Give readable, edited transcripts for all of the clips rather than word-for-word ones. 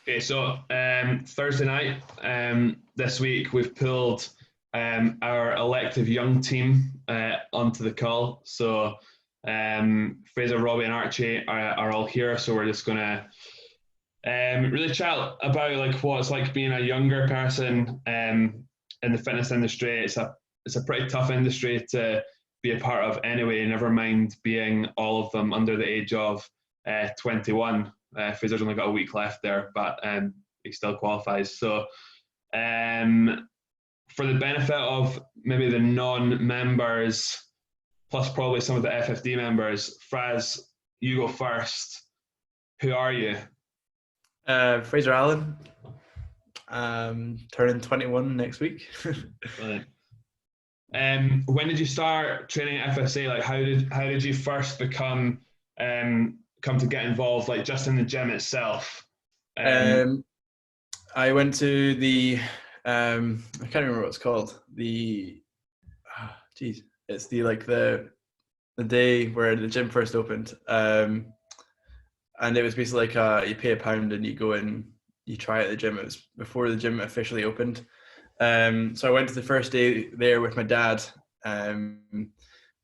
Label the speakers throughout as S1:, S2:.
S1: Okay, so Thursday night this week we've pulled our elective young team onto the call. So Fraser, Robbie, and Archie are all here. So we're just gonna really chat about like what it's like being a younger person in the fitness industry. It's a pretty tough industry to be a part of anyway. Never mind being all of them under the age of 21. Fraser's only got a week left there, but he still qualifies. So, for the benefit of maybe the non-members, plus probably some of the FFD members, Fraz, you go first. Who are you?
S2: Fraser Allen, turning 21 next week.
S1: Brilliant. When did you start training at FSA? Like, how did you first come to get involved, like just in the gym itself?
S2: I went to the I can't remember what it's called. It's the day where the gym first opened, and it was basically like you pay £1 and you go in, you try at the gym. It was before the gym officially opened. So I went to the first day there with my dad, and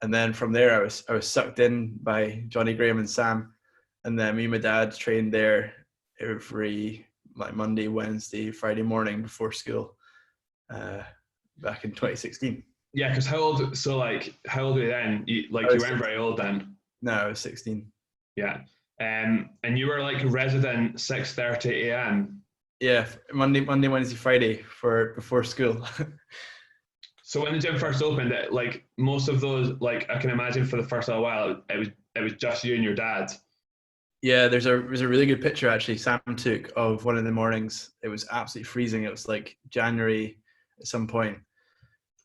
S2: then from there I was sucked in by Johnny Graham and Sam, and then me and my dad trained there every like Monday, Wednesday, Friday morning before school, back in 2016.
S1: Yeah, because how old? So like, how old were you then? You weren't very old then.
S2: No, I was 16.
S1: Yeah, and you were like resident 6:30 a.m.
S2: Yeah, Monday, Wednesday, Friday before school.
S1: So when the gym first opened, like most of those, like I can imagine for the first little while, it was just you and your dad.
S2: Yeah, there's a really good picture actually Sam took of one of the mornings. It was absolutely freezing. It was like January at some point.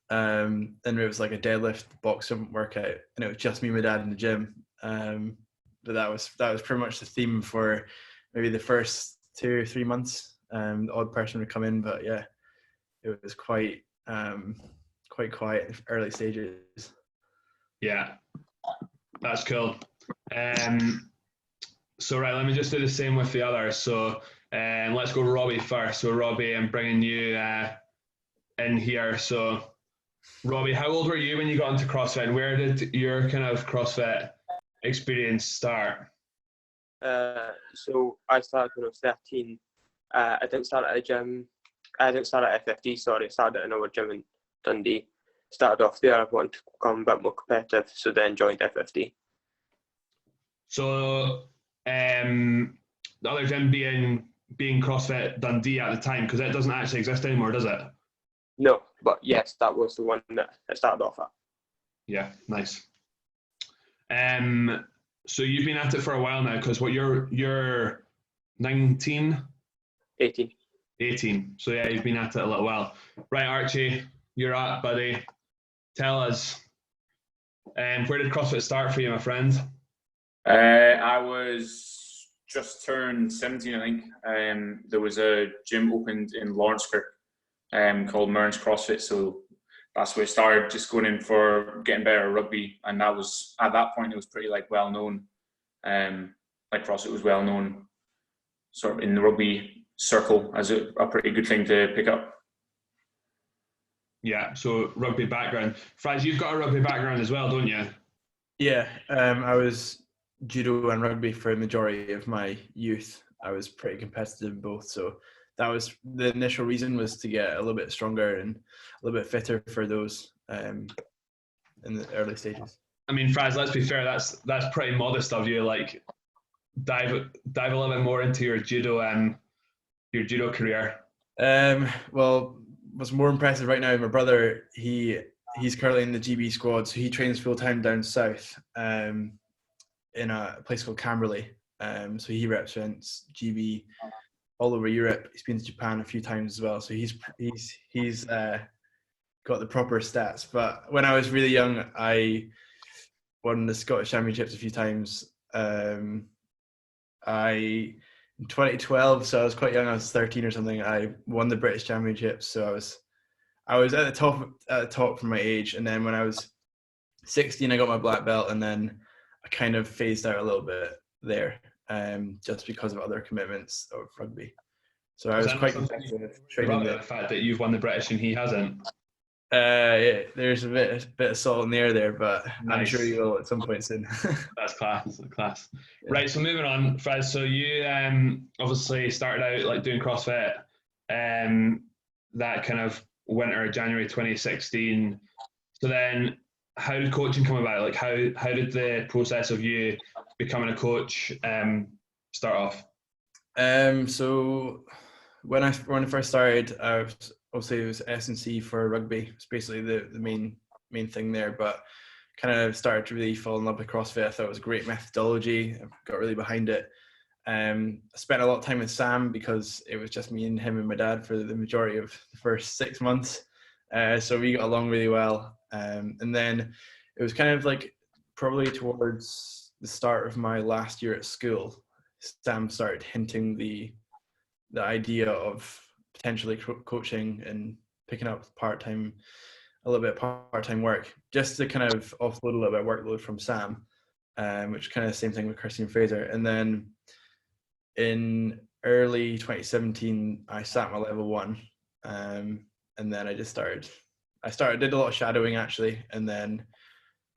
S2: And it was like a deadlift box workout, and it was just me and my dad in the gym. But that was pretty much the theme for maybe the first 2 or 3 months. The odd person would come in, but yeah, it was quite quiet in the early stages.
S1: Yeah, that's cool. So right, let me just do the same with the others. So let's go Robbie first. So Robbie, I'm bringing you in here. So Robbie, how old were you when you got into CrossFit, and where did your kind of CrossFit experience start?
S3: So I started when I was 13. I didn't start at a gym. I didn't start at FFD, sorry. I started at another gym in Dundee. Started off there. I wanted to become a bit more competitive, so then joined FFD.
S1: So the other gym being CrossFit Dundee at the time, because it doesn't actually exist anymore, does it?
S3: No, but yes, that was the one that I started off at.
S1: Yeah, nice. So you've been at it for a while now, because you're 19?
S3: 18.
S1: 18. So yeah, you've been at it a little while. Right, Archie, you're up, buddy. Tell us, where did CrossFit start for you, my friend?
S4: I was just turned 17, I think. There was a gym opened in Lawrencekirk called Mearns CrossFit, so that's where I started, just going in for getting better at rugby, and that was, at that point, it was pretty like well known. Like CrossFit was well known sort of in the rugby circle as a pretty good thing to pick up.
S1: Yeah, so rugby background. Fraz, you've got a rugby background as well, don't you?
S2: Yeah, I was judo and rugby for a majority of my youth. I was pretty competitive in both, so that was the initial reason, was to get a little bit stronger and a little bit fitter for those in the early stages.
S1: I mean, Fraz, let's be fair, that's pretty modest of you. Like, dive a little bit more into your judo career.
S2: Well, what's more impressive right now, my brother, he's currently in the GB squad, so he trains full time down south, in a place called Camberley. So he represents GB all over Europe. He's been to Japan a few times as well, so he's got the proper stats. But when I was really young, I won the Scottish Championships a few times. In 2012, so I was quite young. I was 13 or something. I won the British Championships, so I was at the top for my age. And then when I was 16, I got my black belt, and then I kind of phased out a little bit there, just because of other commitments of rugby. So I was quite competitive training
S1: about the fact that you've won the British and he hasn't.
S2: Yeah, there's a bit of salt in the air there, but
S1: Nice.
S2: I'm sure you will at some point soon.
S1: That's class.
S2: Yeah.
S1: Right, so moving on, Fred. So you obviously started out like doing CrossFit, that kind of winter, January 2016. So then, how did coaching come about? Like, how did the process of you becoming a coach start off?
S2: So when I first started, obviously it was S&C for rugby. It's basically the main thing there, but kind of started to really fall in love with CrossFit. I thought it was a great methodology. I got really behind it. I spent a lot of time with Sam because it was just me and him and my dad for the majority of the first 6 months. So we got along really well. And then it was kind of like probably towards the start of my last year at school, Sam started hinting the idea of potentially coaching and picking up a little bit of part-time work, just to kind of offload a little bit of workload from Sam, which kind of the same thing with Christian Fraser. And then in early 2017, I sat my level 1, and then I did a lot of shadowing actually, and then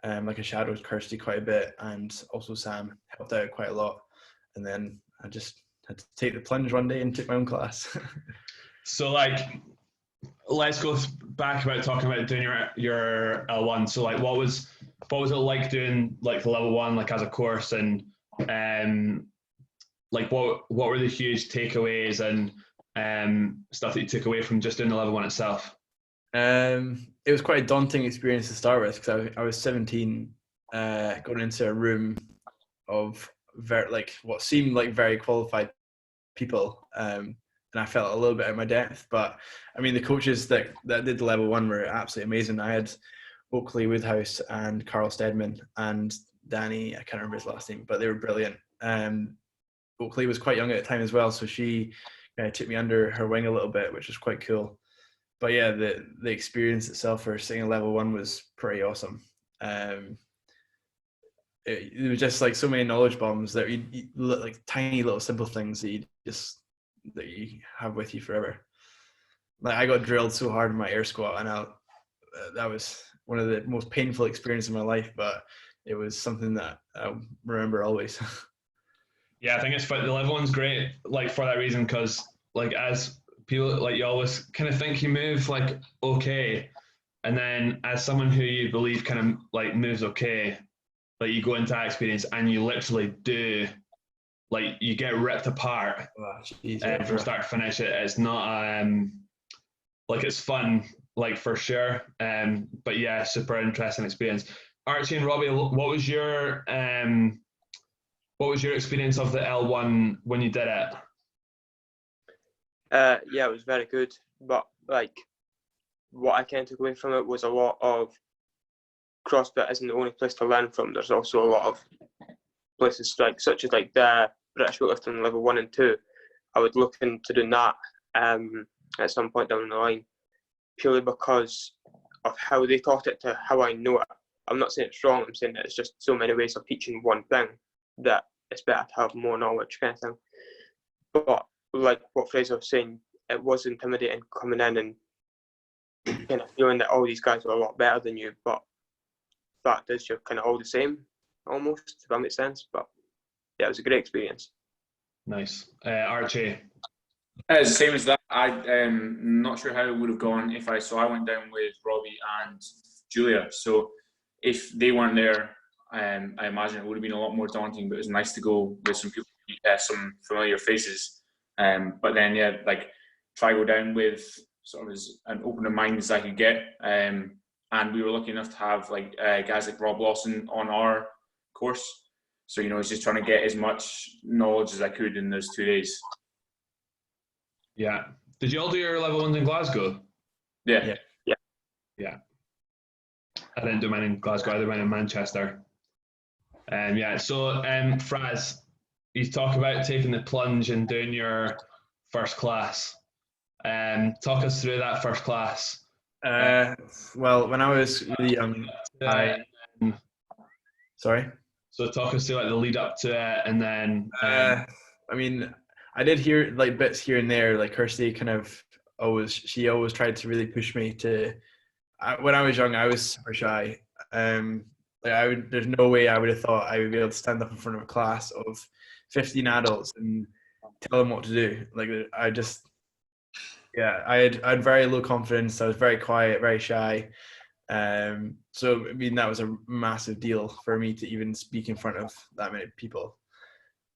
S2: like I shadowed Kirsty quite a bit, and also Sam helped out quite a lot, and then I just had to take the plunge one day and took my own class.
S1: So like, let's go back about talking about doing your L1. So like, what was it like doing like the level 1 like as a course, and like what were the huge takeaways and stuff that you took away from just doing the level 1 itself?
S2: It was quite a daunting experience to start with, because I was 17, going into a room of what seemed like very qualified people, and I felt a little bit out of my depth. But I mean, the coaches that did the level 1 were absolutely amazing. I had Oakley Woodhouse and Carl Steadman and Danny, I can't remember his last name, but they were brilliant. Oakley was quite young at the time as well, so she took me under her wing a little bit, which was quite cool. But yeah, the experience itself for sitting at level 1 was pretty awesome. It was just like so many knowledge bombs that you like tiny little simple things that you have with you forever. Like I got drilled so hard in my air squat, and that was one of the most painful experiences of my life, but it was something that I remember always.
S1: Yeah, I think the level 1's great, like for that reason, because like as people, like you always kind of think you move like okay, and then as someone who you believe kind of like moves okay, like you go into that experience and you literally do, like you get ripped apart from start to finish. It's not like it's fun, like for sure, but yeah, super interesting experience. Archie and Robbie, what was your experience of the L1 when you did it?
S3: Yeah, it was very good, but like what I kind of took away from it was a lot of CrossFit isn't the only place to learn from. There's also a lot of places such as like the British weightlifting level 1 and 2. I would look into doing that at some point down the line, purely because of how they taught it to how I know it. I'm not saying it's wrong, I'm saying that it's just so many ways of teaching one thing that it's better to have more knowledge, kind of thing. But like what Fraser was saying, it was intimidating coming in and kind of feeling that all these guys were a lot better than you, but the fact is you're kind of all the same, almost, if that makes sense. But yeah, it was a great experience.
S1: Nice. Archie?
S4: It's the same as that. I'm not sure how it would have gone if I went down with Robbie and Julia. So if they weren't there, I imagine it would have been a lot more daunting, but it was nice to go with some people, some familiar faces. But then, yeah, like try go down with sort of as an open mind as I could get. And we were lucky enough to have like guys like Rob Lawson on our course. So, I was just trying to get as much knowledge as I could in those 2 days.
S1: Yeah. Did you all do your level 1s in Glasgow?
S4: Yeah.
S1: I didn't do mine in Glasgow, I did mine in Manchester. Yeah, so Fraz, you talk about taking the plunge and doing your first class. Talk us through that first class.
S2: Well, when I was really young, sorry?
S1: So talk us through like the lead up to it, and then
S2: I mean, I did hear like bits here and there, like Kirsty she always tried to really push me to. When I was young, I was super shy. There's no way I would have thought I would be able to stand up in front of a class of 15 adults and tell them what to do. Like I had very low confidence. I was very quiet, very shy. So I mean, that was a massive deal for me to even speak in front of that many people.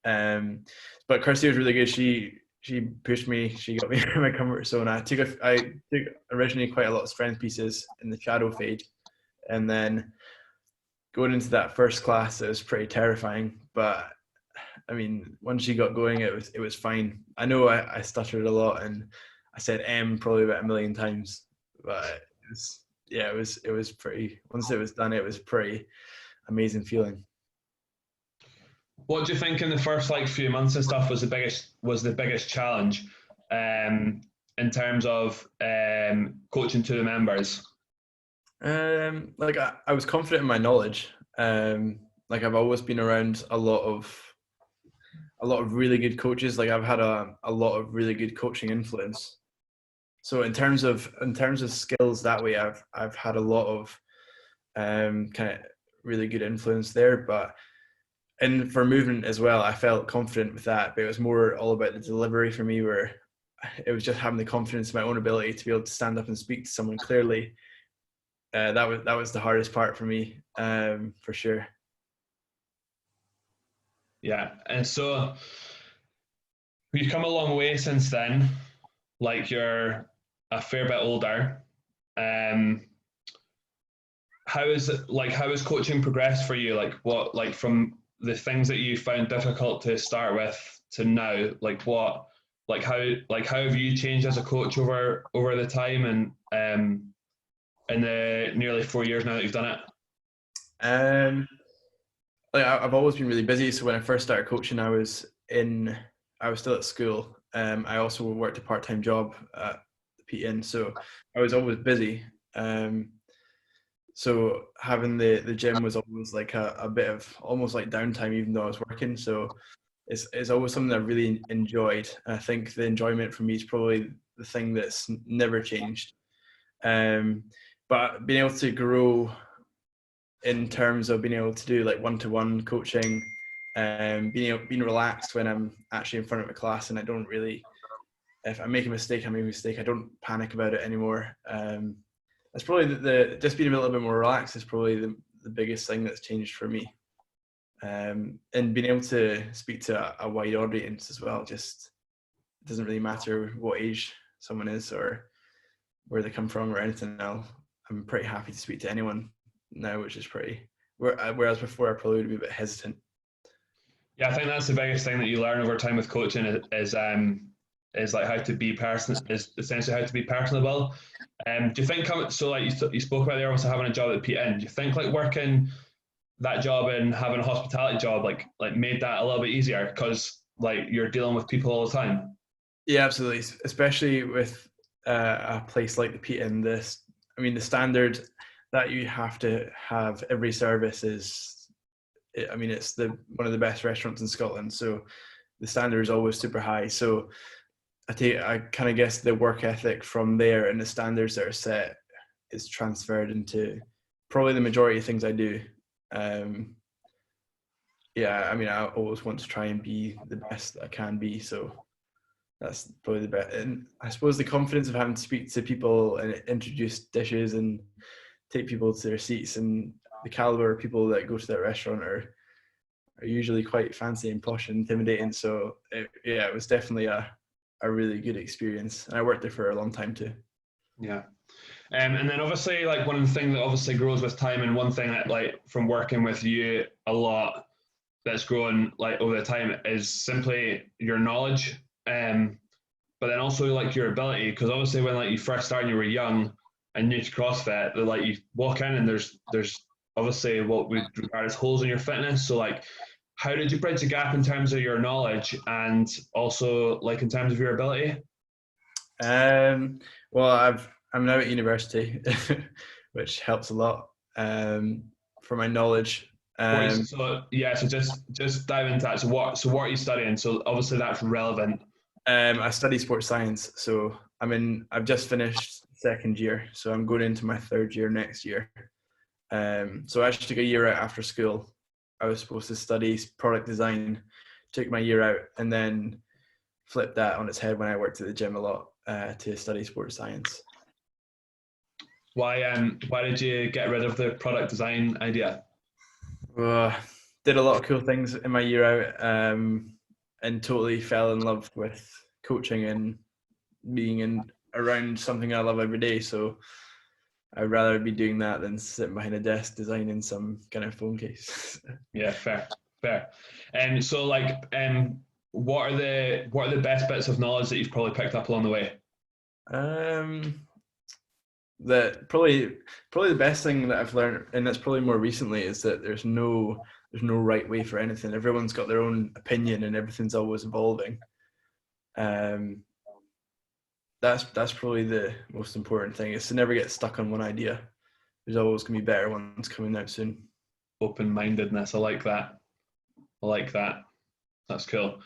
S2: But Kirsty was really good. She pushed me. She got me out of my comfort zone. I took originally quite a lot of strength pieces in the shadow fade, and then going into that first class, it was pretty terrifying. But I mean, once she got going, it was fine. I know I stuttered a lot and I said M probably about 1 million times, but it was pretty. Once it was done, it was pretty amazing feeling.
S1: What do you think in the first few months and stuff was the biggest challenge in terms of coaching to the members?
S2: I was confident in my knowledge. I've always been around a lot of really good coaches. Like I've had a lot of really good coaching influence. So in terms of skills that way, I've had a lot of kind of really good influence there. But and for movement as well, I felt confident with that. But it was more all about the delivery for me, where it was just having the confidence in my own ability to be able to stand up and speak to someone clearly. That was the hardest part for me, for sure.
S1: Yeah, and so you've come a long way since then. Like you're a fair bit older. How has coaching progressed for you? Like from the things that you found difficult to start with to now? How have you changed as a coach over the time and in the nearly 4 years now that you've done it?
S2: I've always been really busy. So when I first started coaching, I was still at school. I also worked a part-time job at the PN, so I was always busy. So having the gym was always like a bit of almost like downtime, even though I was working. So it's always something I really enjoyed. And I think the enjoyment for me is probably the thing that's never changed. But being able to grow in terms of being able to do like one-to-one coaching, being relaxed when I'm actually in front of a class, and I don't really, if I make a mistake, I make a mistake. I don't panic about it anymore. That's probably the just being a little bit more relaxed is probably the biggest thing that's changed for me. And being able to speak to a wide audience as well. Just it doesn't really matter what age someone is or where they come from or anything else. I'm pretty happy to speak to anyone now, which is pretty. Whereas before, I probably would be a bit hesitant.
S1: Yeah, I think that's the biggest thing that you learn over time with coaching is like how to be essentially how to be personable. Do you think so? Like you spoke about there, also having a job at PN. Do you think like working that job and having a hospitality job like made that a little bit easier because like you're dealing with people all the time?
S2: Yeah, absolutely. Especially with a place like the PN. The standard that you have to have every service is, it's one of the best restaurants in Scotland. So the standard is always super high. So I kind of guess the work ethic from there and the standards that are set is transferred into probably the majority of things I do. I always want to try and be the best that I can be. So that's probably the best. And I suppose the confidence of having to speak to people and introduce dishes and take people to their seats, and the caliber of people that go to that restaurant are usually quite fancy and posh and intimidating. So it was definitely a really good experience. And I worked there for a long time too.
S1: Yeah. And then obviously like one of the things that obviously grows with time, and one thing that like from working with you a lot that's grown like over the time is simply your knowledge. But then also like your ability, because obviously when like you first started and you were young and new to CrossFit, like you walk in and there's obviously what we regard as holes in your fitness. So like how did you bridge the gap in terms of your knowledge and also like in terms of your ability?
S2: Well, I'm now at university, which helps a lot for my knowledge.
S1: So just dive into that. So what are you studying? So obviously that's relevant
S2: I study sports science, so I've just finished second year, so I'm going into my third year next year. So I actually took a year out after school. I was supposed to study product design, took my year out, and then flipped that on its head when I worked at the gym a lot to study sports science.
S1: Why did you get rid of the product design idea?
S2: Did a lot of cool things in my year out, and totally fell in love with coaching and being around something I love every day. So I'd rather be doing that than sitting behind a desk designing some kind of phone case.
S1: Yeah, fair. And so, what are the best bits of knowledge that you've probably picked up along the way?
S2: That probably the best thing that I've learned, and that's probably more recently, is that there's no right way for anything. Everyone's got their own opinion, and everything's always evolving. That's probably the most important thing, is to never get stuck on one idea. There's always going to be better ones coming out soon.
S1: Open-mindedness. I like that. That's cool.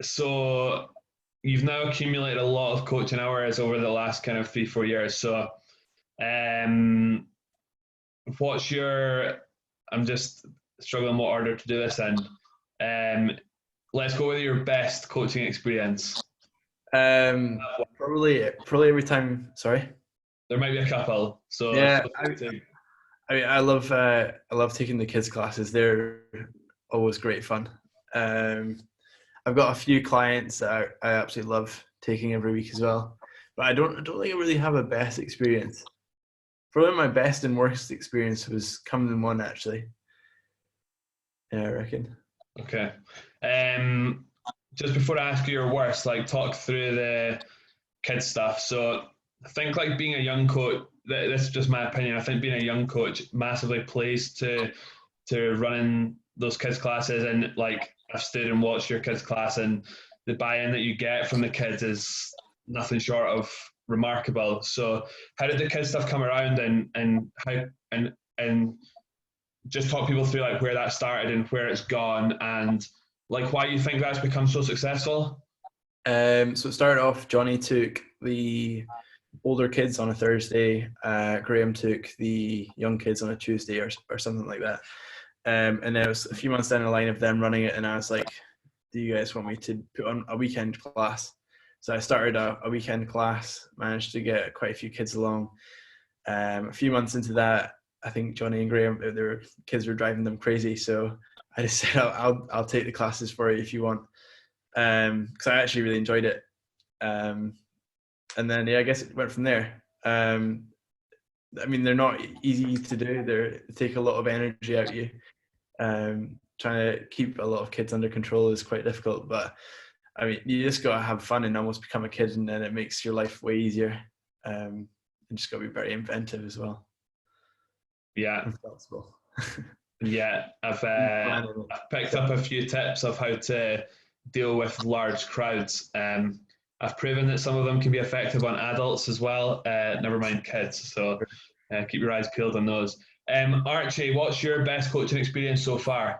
S1: So you've now accumulated a lot of coaching hours over the last kind of 3-4 years. So I'm just struggling what order to do this in. Let's go with your best coaching experience.
S2: Probably every time. Sorry.
S1: There might be a couple. So
S2: yeah, I love taking the kids classes. They're always great fun. I've got a few clients that I absolutely love taking every week as well, but I don't think I really have a best experience. Probably my best and worst experience was coming in one, actually. Yeah, I reckon.
S1: Okay. Just before I ask you your worst, talk through the kids stuff. So I think being a young coach, this is just my opinion, I think being a young coach massively plays to running those kids classes, and I've stood and watched your kids class, and the buy-in that you get from the kids is nothing short of remarkable. So how did the kids stuff come around, and how and just talk people through where that started and where it's gone, and why you think that's become so successful?
S2: So it started off, Johnny took the older kids on a Thursday, Graham took the young kids on a Tuesday or something like that. And then it was a few months down the line of them running it, and I was like, do you guys want me to put on a weekend class? So I started a weekend class, managed to get quite a few kids along. A few months into that, I think Johnny and Graham, their kids were driving them crazy. So I just said, I'll take the classes for you if you want. Because I actually really enjoyed it. And then, I guess it went from there. They're not easy to do. They take a lot of energy out of you. Trying to keep a lot of kids under control is quite difficult, but you just got to have fun and almost become a kid, and then it makes your life way easier. And just got to be very inventive as well.
S1: Yeah.
S2: And flexible.
S1: Yeah, I've picked up a few tips of how to deal with large crowds. I've proven that some of them can be effective on adults as well, never mind kids. So keep your eyes peeled on those. Archie, what's your best coaching experience so far?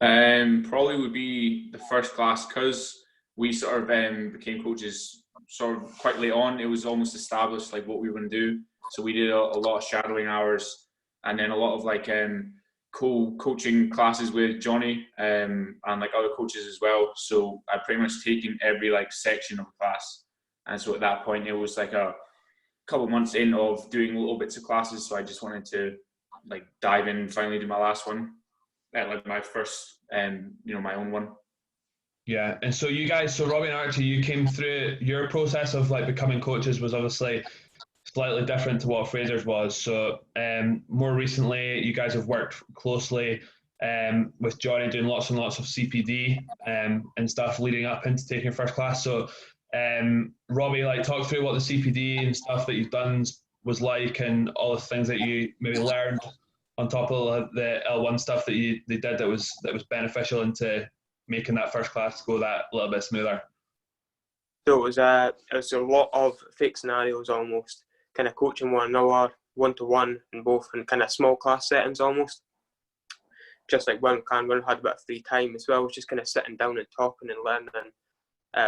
S4: Probably would be the first class, because we sort of became coaches sort of quite late on. It was almost established what we were going to do. So we did a lot of shadowing hours, and then a lot of co-coaching classes with Johnny and other coaches as well. So I pretty much taken every section of the class, and so at that point it was a couple of months in of doing little bits of classes. So I just wanted to dive in and finally do my last one, my first my own one.
S1: Yeah, and so you guys, Robbie and Archie, you came through, your process of becoming coaches was obviously slightly different to what Fraser's was. So more recently, you guys have worked closely with Johnny, doing lots and lots of CPD and stuff leading up into taking your first class. So Robbie, talk through what the CPD and stuff that you've done was like, and all the things that you maybe learned on top of the L1 stuff that they did that was beneficial into making that first class go that little bit smoother.
S3: So it was a lot of fake scenarios, almost kind of coaching one another, one-to-one, and both in kind of small class settings almost. just like when we had a bit of free time as well, just kind of sitting down and talking and learning,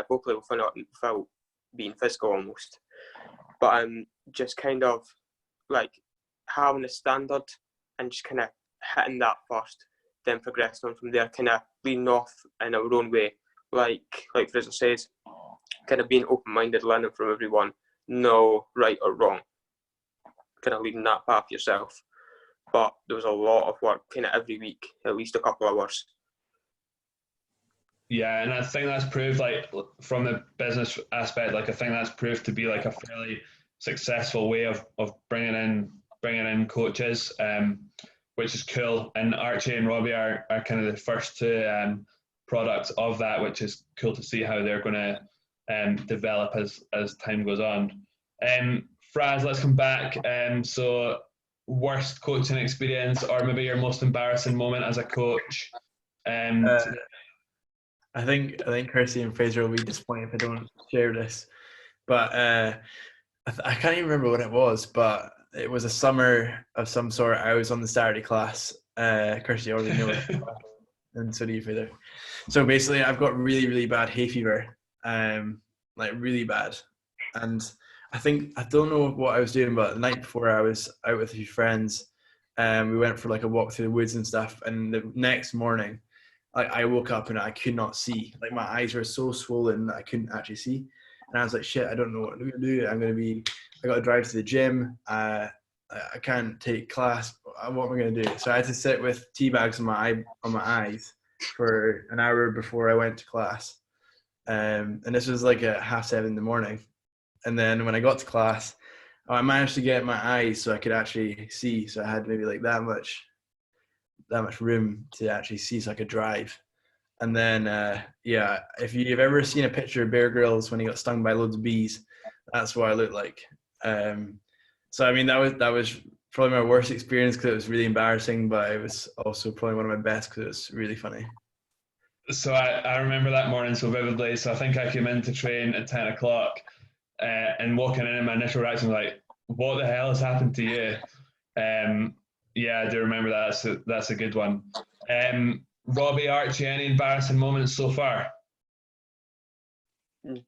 S3: hopefully without being physical almost. But just kind of like having a standard and just kind of hitting that first, then progressing on from there, kind of leading off in our own way, like Fraser says, kind of being open-minded, learning from everyone, no right or wrong, kind of leading that path yourself. But there was a lot of work kind of every week, at least a couple of hours.
S1: Yeah, and I think that's proved, like, from the business aspect, like I think that's proved to be like a fairly successful way of bringing in coaches, which is cool. And Archie and Robbie are kind of the first two products of that, which is cool to see how they're going to develop as time goes on. Fraz, let's come back. So, worst coaching experience, or maybe your most embarrassing moment as a coach?
S2: I think Kirsty and Fraser will be disappointed if I don't share this, but I can't even remember what it was, but it was a summer of some sort. I was on the Saturday class. Kirsty already knows, and so do you, Fraser. So basically, I've got really, really bad hay fever, like really bad, and I don't know what I was doing, but the night before I was out with a few friends, we went for like a walk through the woods and stuff, and the next morning, I woke up and I could not see. Like my eyes were so swollen that I couldn't actually see. And I was like, shit, I don't know what I'm going to do. I got to drive to the gym. I can't take class. What am I going to do? So I had to sit with tea bags on my eyes for an hour before I went to class. And this was like at 7:30 in the morning. And then when I got to class, I managed to get my eyes so I could actually see. So I had maybe like that much room to actually see, so I could drive. And then if you've ever seen a picture of Bear Grylls when he got stung by loads of bees, that's what I looked like. So I mean that was probably my worst experience because it was really embarrassing, but it was also probably one of my best because it was really funny.
S1: So I remember that morning so vividly. So I think I came in to train at 10 o'clock and walking in, and my initial reaction was like, what the hell has happened to you? Yeah, I do remember that. That's a good one. Robbie, Archie, any embarrassing moments so far?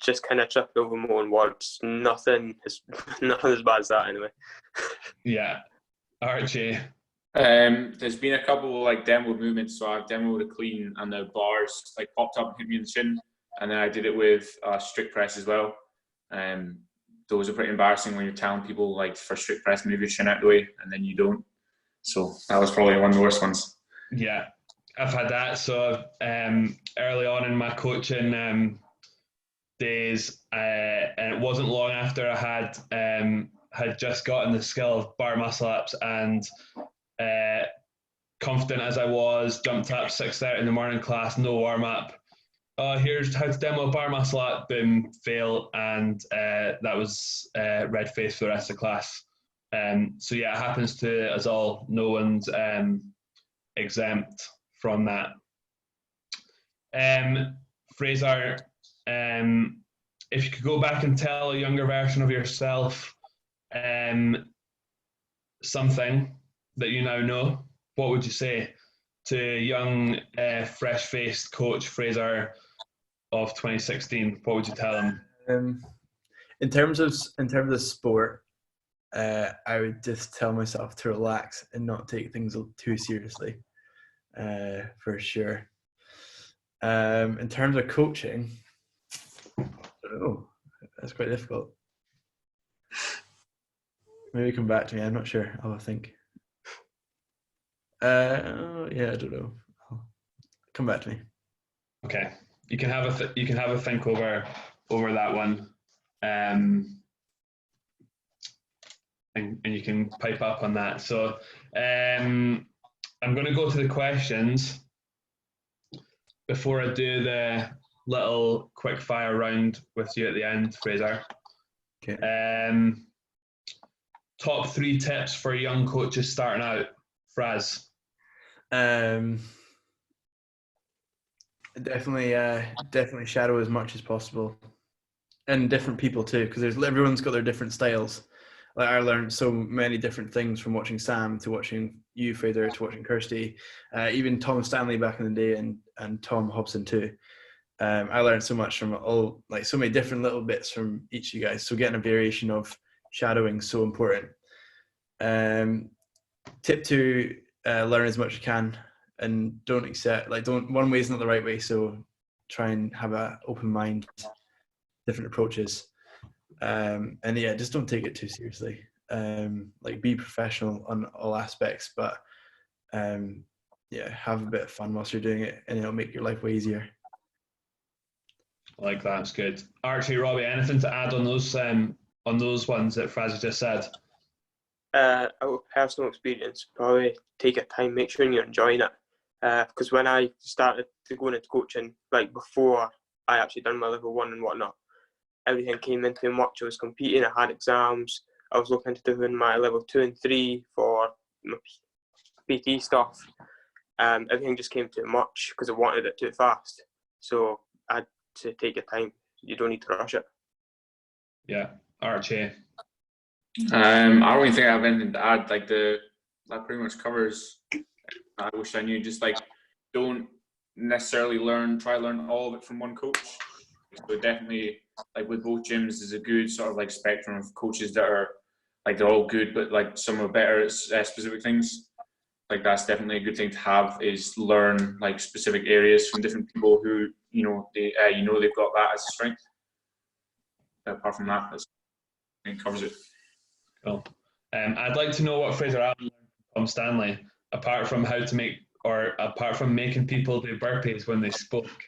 S3: Just kind of tripping over my own words. Nothing as bad as that, anyway.
S1: Yeah, Archie.
S4: There's been a couple like demo movements. So I've demoed a clean, and the bars like popped up and hit me in the shin, and then I did it with strict press as well. Those are pretty embarrassing when you're telling people like for strict press, move your shin out the way, and then you don't. So that was probably one of the worst ones.
S1: Yeah, I've had that. So early on in my coaching days, and it wasn't long after I had just gotten the skill of bar muscle ups, and confident as I was, jumped up 6:30 in the morning class, no warm up. Here's how to demo a bar muscle up. Boom, fail, and that was red face for the rest of the class. So yeah, it happens to us all. No one's exempt from that. Fraser, if you could go back and tell a younger version of yourself something that you now know, what would you say to young, fresh-faced coach Fraser of 2016? What would you tell him?
S2: In terms of sport, I would just tell myself to relax and not take things too seriously, for sure. In terms of coaching, I don't know. That's quite difficult. Maybe come back to me. I'm not sure. I'll think. Yeah, I don't know. Come back to me.
S1: Okay, you can have a think over that one, and you can pipe up on that. So I'm going to go to the questions before I do the little quick fire round with you at the end, Fraser.
S2: Okay.
S1: Top 3 tips for young coaches starting out, Fraz.
S2: Definitely shadow as much as possible, and different people too, because everyone's got their different styles. like I learned so many different things from watching Sam to watching you, Fraser, to watching Kirsty, even Tom Stanley back in the day, and Tom Hobson too. I learned so much from all, like so many different little bits from each of you guys. So getting a variation of shadowing is so important. Tip 2, learn as much as you can, and don't accept, like, don't, one way is not the right way. So try and have an open mind, different approaches. And yeah, just don't take it too seriously. Like, be professional on all aspects, but yeah, have a bit of fun whilst you're doing it, and it'll make your life way easier.
S1: I like that. It's good. Archie, Robbie, anything to add on those ones that Fraser just said?
S3: Out of personal experience, probably take your time, make sure you're enjoying it. Because when I started to go into coaching, like before I actually done my level 1 and whatnot, everything came into much. I was competing, I had exams, I was looking into doing my level 2 and 3 for my PT stuff. Everything just came too much because I wanted it too fast. So I had to take your time. You don't need to rush it.
S1: Yeah, Archie.
S4: I don't really think I have anything to add. Like that pretty much covers. I wish I knew. Just like, don't necessarily try to learn all of it from one coach. So definitely, like with both gyms, there's a good sort of like spectrum of coaches that are like, they're all good, but like some are better at specific things. Like, that's definitely a good thing to have, is learn like specific areas from different people who they've got that as a strength. But apart from that, I think covers it.
S1: Cool. I'd like to know what Fraser A learned from Tom Stanley, apart from making people do burpees when they spoke,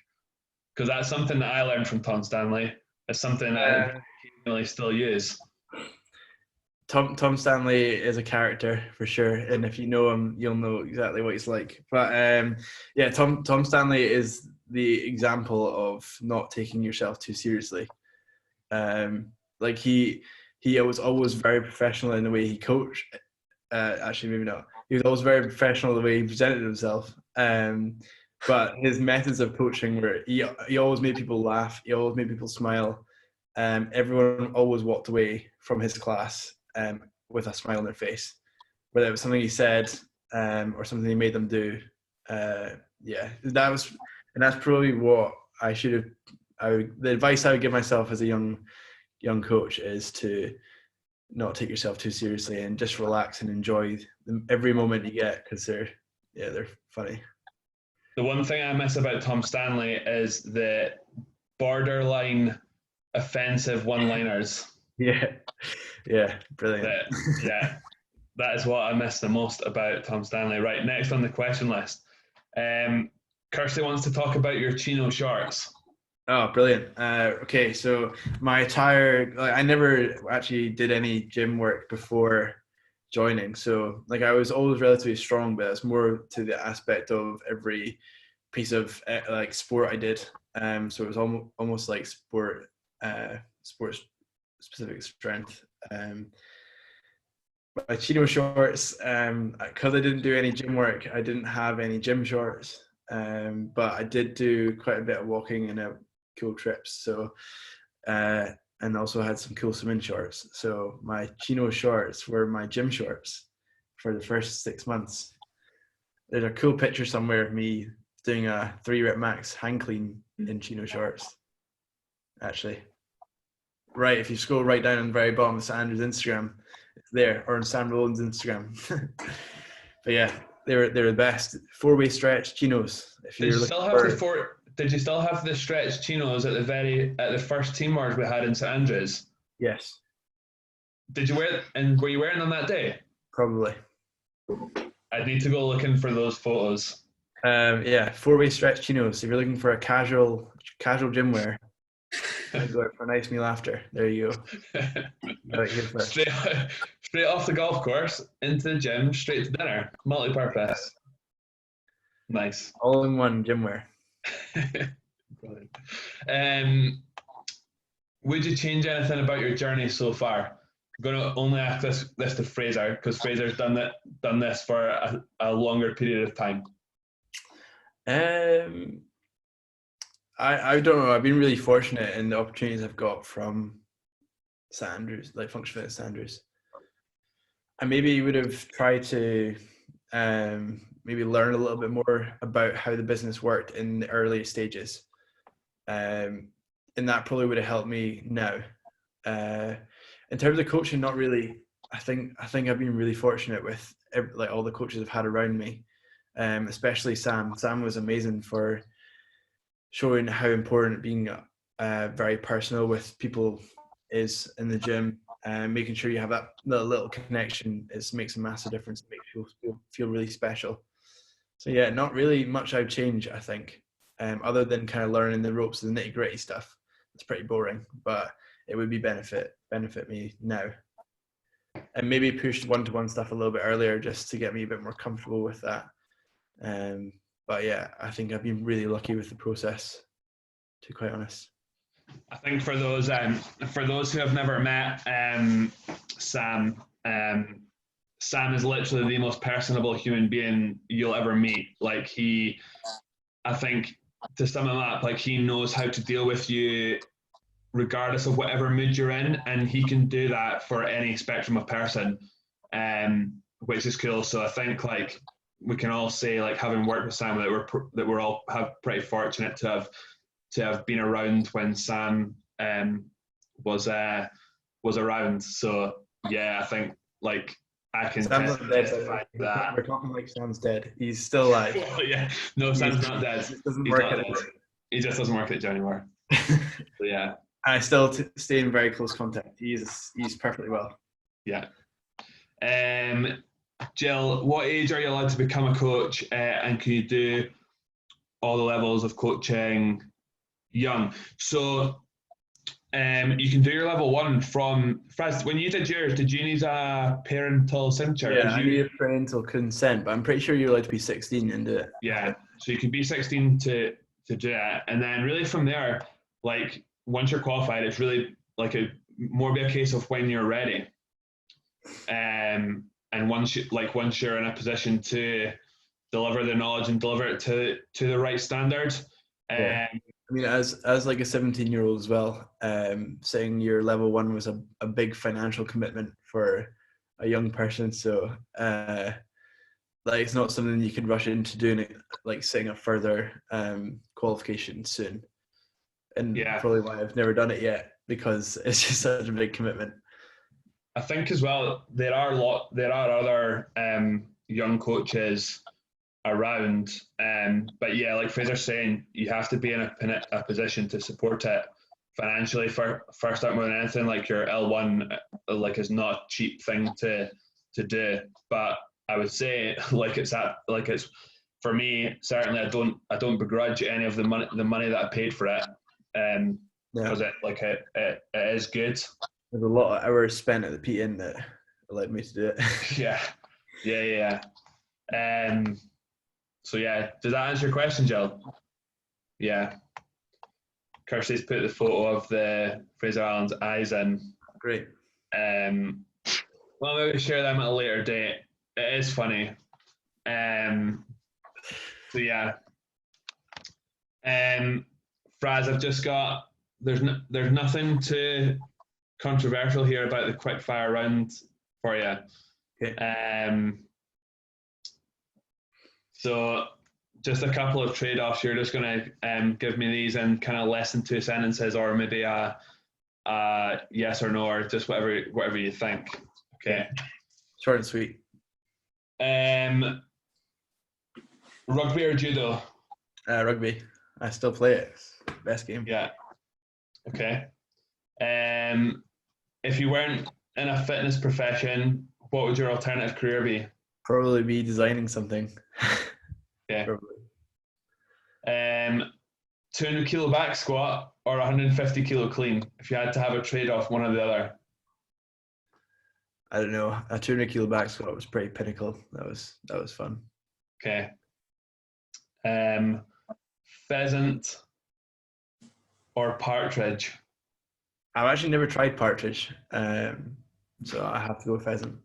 S1: because that's something that I learned from Tom Stanley. It's something that I occasionally still use.
S2: Tom Stanley is a character for sure, and if you know him, you'll know exactly what he's like. But yeah, Tom Stanley is the example of not taking yourself too seriously. Like he was always very professional in the way he coached. Actually, maybe not. He was always very professional in the way he presented himself. But his methods of coaching were, he always made people laugh. He always made people smile. Everyone always walked away from his class with a smile on their face, whether it was something he said or something he made them do. Yeah, that's probably what I should have. The advice I would give myself as a young coach is to not take yourself too seriously and just relax and enjoy every moment you get, because they're funny.
S1: The one thing I miss about Tom Stanley is the borderline offensive one-liners.
S2: Yeah, brilliant.
S1: That is what I miss the most about Tom Stanley. Right, next on the question list. Kirsty wants to talk about your chino shorts.
S2: Oh, brilliant. Okay, so I never actually did any gym work before joining. So like, I was always relatively strong, but it's more to the aspect of every piece of like sport I did. So it was almost like sports specific strength. My chino shorts, because I didn't do any gym work, I didn't have any gym shorts. But I did do quite a bit of walking and cool trips. So, and also had some cool swim shorts. So my chino shorts were my gym shorts for the first 6 months. There's a cool picture somewhere of me doing a 3-rep max hang clean in chino shorts. Actually, right, if you scroll right down on the very bottom of Sam Andrew's Instagram, it's there, or on Sam Rowland's Instagram. But yeah, they were the best. 4-way stretch chinos.
S1: Did you still have the stretch chinos at the first teamwork we had in St Andrews?
S2: Yes.
S1: Did you wear, and were you wearing them that day?
S2: Probably.
S1: I'd need to go looking for those photos.
S2: Yeah, 4-way stretch chinos. If you're looking for a casual gym wear, go for a nice meal after. There you go.
S1: Straight off the golf course into the gym, straight to dinner. Multi-purpose. Nice.
S2: All in one gym wear.
S1: Would you change anything about your journey so far? I'm going to only ask this to Fraser, because Fraser's done this for a longer period of time.
S2: I don't know. I've been really fortunate in the opportunities I've got from St Andrews, like Function Fitness St Andrews. I maybe would have tried to maybe learn a little bit more about how the business worked in the early stages. And that probably would have helped me now. In terms of coaching, not really. I think I've been really fortunate with like all the coaches I've had around me, especially Sam. Sam was amazing for showing how important being very personal with people is in the gym, and making sure you have that little connection makes a massive difference. It makes you feel really special. So yeah, not really much I'd change, I think, other than kind of learning the ropes and the nitty gritty stuff. It's pretty boring, but it would be benefit me now. And maybe push one-to-one stuff a little bit earlier just to get me a bit more comfortable with that. But yeah, I think I've been really lucky with the process, to be quite honest.
S1: I think for those who have never met Sam, Sam is literally the most personable human being you'll ever meet. Like I think to sum him up, like he knows how to deal with you regardless of whatever mood you're in, and he can do that for any spectrum of person, which is cool. So I think like we can all say, like having worked with Sam, that we're all pretty fortunate to have been around when Sam was around. So yeah, I think like I can testify to that.
S2: We're talking like Sam's dead. He's still alive.
S1: Yeah, no, Sam's not dead. He just doesn't work at Joe anymore. So yeah.
S2: I still stay in very close contact. He's perfectly well.
S1: Yeah. Jill, what age are you allowed to become a coach, and can you do all the levels of coaching young? So you can do your level 1 from Fraz. When you did yours, did you need a parental signature?
S2: Yeah, I need parental consent, but I'm pretty sure you're allowed to be 16 and do it.
S1: Yeah, so you can be 16 to do it, and then really from there, like once you're qualified, it's really like more be a case of when you're ready, and once you're in a position to deliver the knowledge and deliver it to the right standard.
S2: Yeah. I mean, as like a 17-year-old as well, saying your level 1 was a big financial commitment for a young person. So like it's not something you can rush into doing it, like setting a further qualification soon. And probably why I've never done it yet, because it's just such a big commitment.
S1: I think as well there are other young coaches around, but yeah, like Fraser's saying, you have to be in a position to support it financially for first up more than anything. Like your L1 like is not a cheap thing to do, but I would say it's for me certainly I don't begrudge any of the money that I paid for it, because it is good.
S2: There's a lot of hours spent at the PN that allowed me to do it.
S1: yeah. So yeah, does that answer your question, Jill? Yeah. Kirsty's put the photo of the Fraser Island's eyes in.
S2: Great.
S1: Well, maybe share them at a later date. It is funny. So yeah. Fraz, I've just got there's nothing too controversial here about the quick fire round for you.
S2: Okay.
S1: So just a couple of trade-offs. You're just going to give me these in kind of less than 2 sentences, or maybe a yes or no, or just whatever you think. Okay.
S2: Short and sweet.
S1: Rugby or judo?
S2: Rugby. I still play it. It's the best game.
S1: Yeah. Okay. If you weren't in a fitness profession, what would your alternative career be?
S2: Probably be designing something.
S1: Yeah.
S2: Probably.
S1: 200 kilo back squat or 150 kilo clean? If you had to have a trade-off, one or the other.
S2: I don't know. A 200 kilo back squat was pretty pinnacle. That was fun.
S1: Okay. Pheasant or partridge?
S2: I've actually never tried partridge, so I have to go pheasant.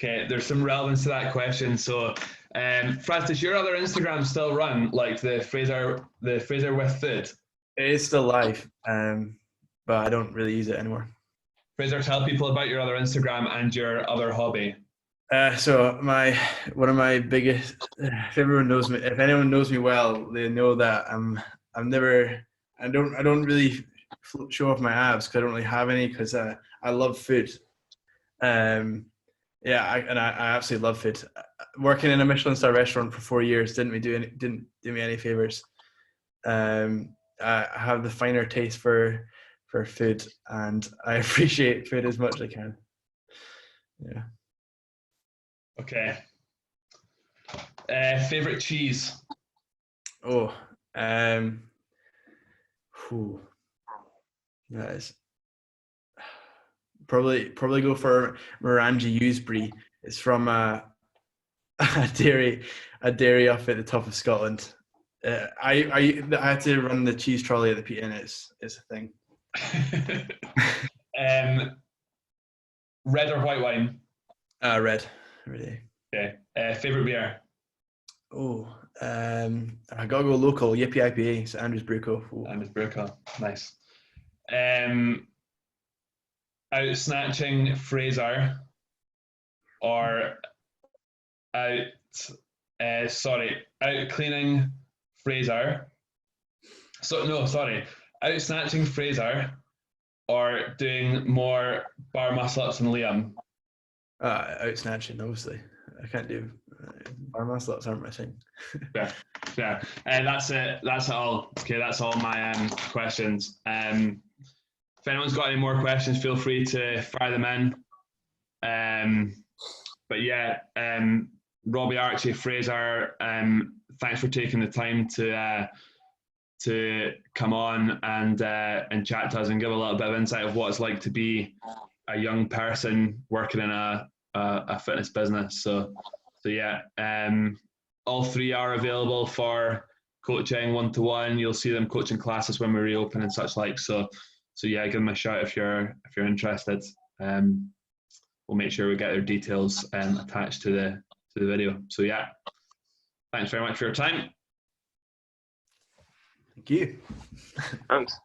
S1: Okay, there's some relevance to that question. So, Fraz, does your other Instagram still run, like the Fraser with food?
S2: It is still live, but I don't really use it anymore.
S1: Fraser, tell people about your other Instagram and your other hobby.
S2: So one of my biggest, if everyone knows me, if anyone knows me well, they know that I'm never, I don't really show off my abs because I don't really have any because I love food. Yeah, I absolutely love food. Working in a Michelin star restaurant for 4 years didn't do me any favors. I have the finer taste for food, and I appreciate food as much as I can. Yeah.
S1: Okay. Favorite cheese?
S2: Oh, whew, that is probably go for MorangiEwsbury. It's from a dairy off at the top of Scotland. I had to run the cheese trolley at the PN. It's a thing.
S1: Red or white wine?
S2: Red, really.
S1: Okay. Favorite beer?
S2: Oh, I gotta go local. Yippee IPA, St Andrews Brew Co.
S1: And it's Brooker. Nice. Out snatching Fraser or out cleaning Fraser. Out snatching Fraser or doing more bar muscle ups than Liam.
S2: Out snatching, obviously. I can't do bar muscle ups, aren't my thing.
S1: Yeah. That's it. That's all. Okay, that's all my questions. If anyone's got any more questions, feel free to fire them in. But yeah, Robbie, Archie, Fraser, thanks for taking the time to come on and chat to us and give a little bit of insight of what it's like to be a young person working in a fitness business. So yeah, all three are available for coaching one-to-one. You'll see them coaching classes when we reopen and such like. So yeah, give them a shout if you're interested. We'll make sure we get their details attached to the video. So yeah, thanks very much for your time.
S2: Thank you.
S3: Thanks.